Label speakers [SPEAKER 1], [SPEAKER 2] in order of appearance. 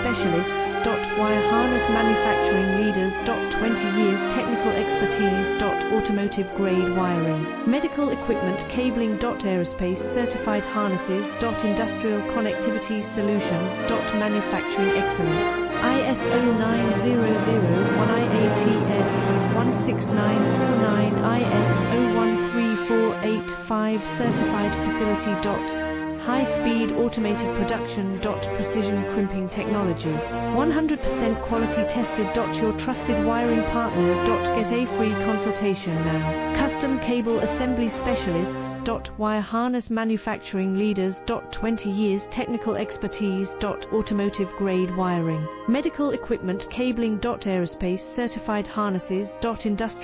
[SPEAKER 1] specialists. Wire harness manufacturing leaders. 20 years technical expertise. Automotive grade wiring, medical equipment cabling. Aerospace certified harnesses. Industrial connectivity solutions. Manufacturing excellence. ISO 9001 IATF 16949 ISO 13485 certified facility. High-speed automated production. Precision crimping technology. 100% quality tested. Your trusted wiring partner. Get a free consultation now. Custom cable assembly specialists. Wire harness manufacturing leaders. 20 years technical expertise. Automotive grade wiring, medical equipment cabling. Aerospace certified harnesses. Industrial